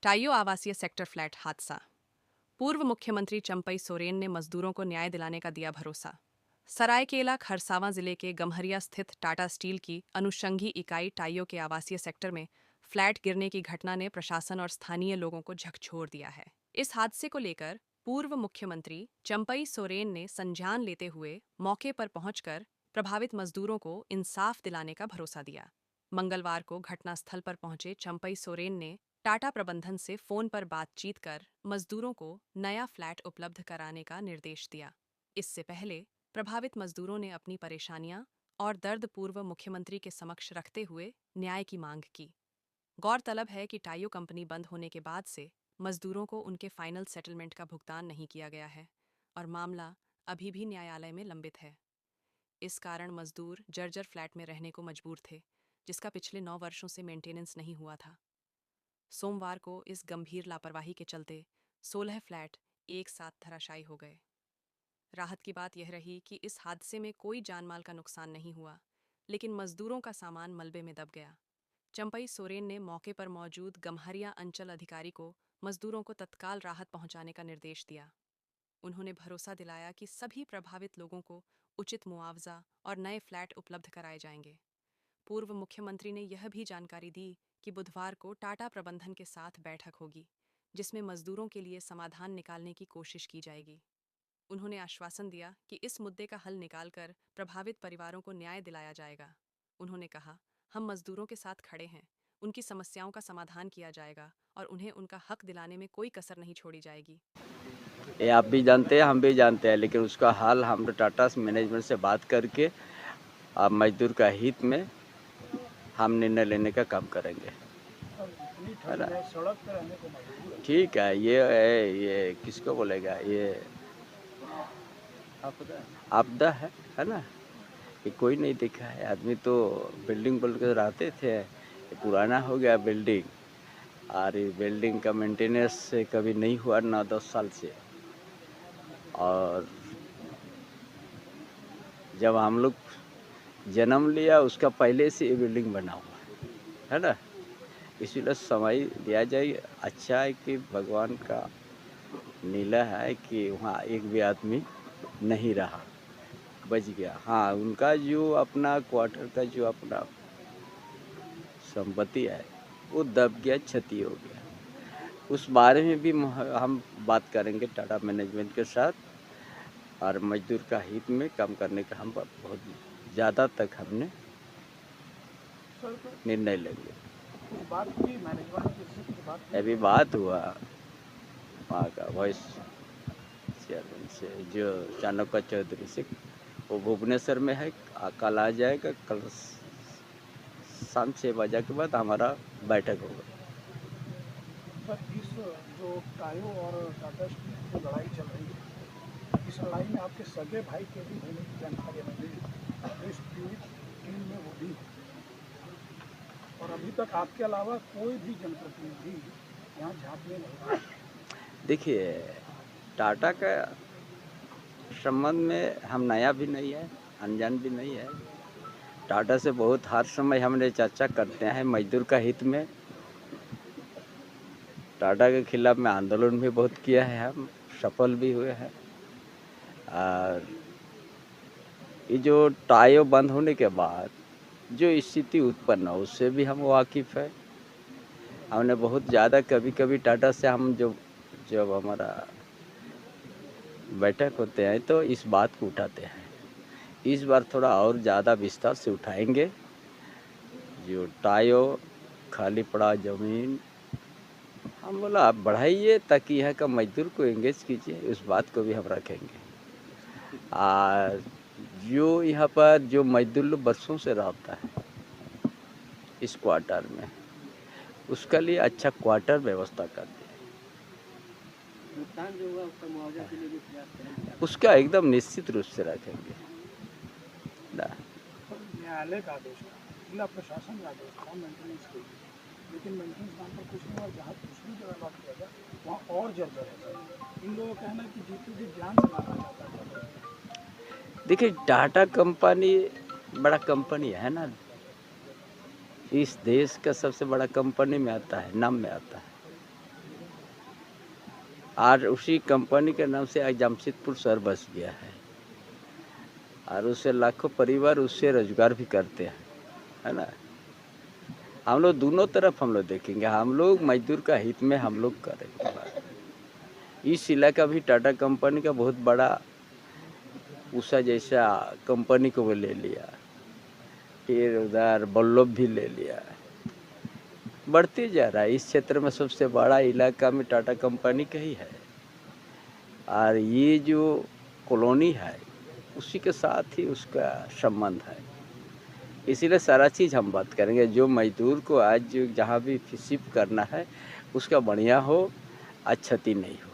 टाइयो आवासीय sector flat हादसा। पूर्व मुख्यमंत्री चंपई सोरेन ने मजदूरों को न्याय दिलाने का दिया भरोसा। सरायकेला खरसावां जिले के गम्हरिया स्थित टाटा स्टील की अनुषंगी इकाई टाइयो के आवासीय सेक्टर में फ्लैट गिरने की घटना ने प्रशासन और स्थानीय लोगों को झकझोर दिया है। इस हादसे को लेकर पूर्व मुख्यमंत्री चंपई सोरेन ने संज्ञान लेते हुए मौके पर पहुंचकर प्रभावित मजदूरों को इंसाफ दिलाने का भरोसा दिया। मंगलवार को घटनास्थल पर पहुंचे चंपई सोरेन ने टाटा प्रबंधन से फोन पर बातचीत कर मजदूरों को नया फ्लैट उपलब्ध कराने का निर्देश दिया। इससे पहले प्रभावित मजदूरों ने अपनी परेशानियां और दर्द पूर्व मुख्यमंत्री के समक्ष रखते हुए न्याय की मांग की। गौरतलब है कि टाइयो कंपनी बंद होने के बाद से मजदूरों को उनके फाइनल सेटलमेंट का भुगतान नहीं किया गया है और मामला अभी भी न्यायालय में लंबित है। इस कारण मजदूर जर्जर फ्लैट में रहने को मजबूर थे, जिसका पिछले 9 वर्षों से मेंटेनेंस नहीं हुआ था। सोमवार को इस गंभीर लापरवाही के चलते 16 फ्लैट एक साथ धराशायी हो गए। राहत की बात यह रही कि इस हादसे में कोई जानमाल का नुकसान नहीं हुआ, लेकिन मजदूरों का सामान मलबे में दब गया। चंपई सोरेन ने मौके पर मौजूद गम्हरिया अंचल अधिकारी को मजदूरों को तत्काल राहत पहुंचाने का निर्देश दिया। उन्होंने भरोसा दिलाया कि सभी प्रभावित लोगों को उचित मुआवजा और नए फ्लैट उपलब्ध कराए जाएंगे। पूर्व मुख्यमंत्री ने यह भी जानकारी दी कि बुधवार को टाटा प्रबंधन के साथ बैठक होगी, जिसमें मजदूरों के लिए समाधान निकालने की कोशिश की जाएगी। उन्होंने आश्वासन दिया कि इस मुद्दे का हल निकालकर प्रभावित परिवारों को न्याय दिलाया जाएगा। उन्होंने कहा, हम मजदूरों के साथ खड़े हैं, उनकी समस्याओं का समाधान किया जाएगा और उन्हें उनका हक दिलाने में कोई कसर नहीं छोड़ी जाएगी। ये आप भी जानते हैं, हम भी जानते हैं, लेकिन उसका हाल हम टाटा मैनेजमेंट से बात करके अब मजदूर का हित में हम निर्णय लेने का काम करेंगे, है ना। सड़क पर रहने को मजबूर है। ठीक है, ये किसको बोलेगा, ये आपदा है ना। ये कोई नहीं देखा है, आदमी तो बिल्डिंग बोल के रहते थे, ये पुराना हो गया बिल्डिंग, और ये बिल्डिंग का मेंटेनेंस कभी नहीं हुआ 9-10 साल से। और जब हम लोग जन्म लिया उसका पहले से ये बिल्डिंग बना हुआ है ना। इसीलिए समय दिया जाए। अच्छा है कि भगवान का नीला है कि वहाँ एक भी आदमी नहीं रहा, बच गया। हाँ, उनका जो अपना क्वार्टर का जो अपना संपत्ति है वो दब गया, क्षति हो गया। उस बारे में भी हम बात करेंगे टाटा मैनेजमेंट के साथ, और मजदूर का हित में काम करने का हम बहुत ज़्यादा तक हमने निर्णय लेंगे। बात की मैनेजमेंट की बात अभी बात हुआ वहाँ का वाइस चेयरमैन से, जो चाणक्य चौधरी से, वो भुवनेश्वर में है। कल आ जाएगा, कल शाम 6 बजे के बाद हमारा बैठक होगा। सर, इस जो टायो और टाटा स्टील की जो लड़ाई चल रही है, इस लड़ाई में आपके सगे भाई के भी होने की जानकारी हमें मिली। इस पीड़ित टीम में वो भी है और अभी तक आपके अलावा कोई भी जनप्रतिनिधि यहाँ झांकने नहीं आया। देखिए, टाटा का संबंध में हम नया भी नहीं है, अनजान भी नहीं है। टाटा से बहुत हर समय हमने चर्चा करते हैं मजदूर का हित में। टाटा के खिलाफ में आंदोलन भी बहुत किया है, हम सफल भी हुए हैं। और ये जो टायो बंद होने के बाद जो स्थिति उत्पन्न हो उससे भी हम वाकिफ़ है। हमने बहुत ज़्यादा कभी टाटा से हम जब हमारा बैठक होते हैं तो इस बात को उठाते हैं। इस बार थोड़ा और ज़्यादा विस्तार से उठाएंगे। जो टायो खाली पड़ा ज़मीन, हम बोला आप बढ़ाइए ताकि यहाँ का मजदूर को एंगेज कीजिए, उस बात को भी हम रखेंगे। और जो यहाँ पर जो मजदूर लोग बरसों से रहता है इस क्वार्टर में, उसका लिए अच्छा क्वार्टर व्यवस्था कर दें। नुकसान जो हुआ उसका मुआवजा के लिए भी प्रयास करेंगे। उसका एकदम निश्चित रूप से रखेंगे ना। न्यायालय का आदेश था, जिला प्रशासन का आदेश था मेंटेनेंस के लिए, लेकिन मेंटेनेंस नाम पर कुछ नहीं। और जहाँ दूसरी जगह बात किया जाए वहाँ और जर्जर है सर। इन लोगों का कहना है कि जीतू जी जान से मारना चाहता है। देखिए, टाटा कंपनी बड़ा कंपनी है ना, इस देश का सबसे बड़ा कंपनी में आता है, नाम में आता है। और उसी कंपनी के नाम से आज जमशेदपुर शहर बस गया है और उससे लाखों परिवार उससे रोजगार भी करते हैं, है ना। हम लोग दोनों तरफ हम लोग देखेंगे, हम लोग मजदूर का हित में हम लोग करेंगे बात। इस इलाका भी टाटा कंपनी का बहुत बड़ा उषा जैसा कंपनी को वो ले लिया, फिर उधर बल्लभ भी ले लिया, बढ़ते जा रहा है। इस क्षेत्र में सबसे बड़ा इलाका में टाटा कंपनी का ही है और ये जो कॉलोनी है उसी के साथ ही उसका संबंध है। इसीलिए सारा चीज़ हम बात करेंगे, जो मजदूर को आज जहाँ भी शिफ्ट करना है उसका बढ़िया हो, आज क्षति नहीं हो।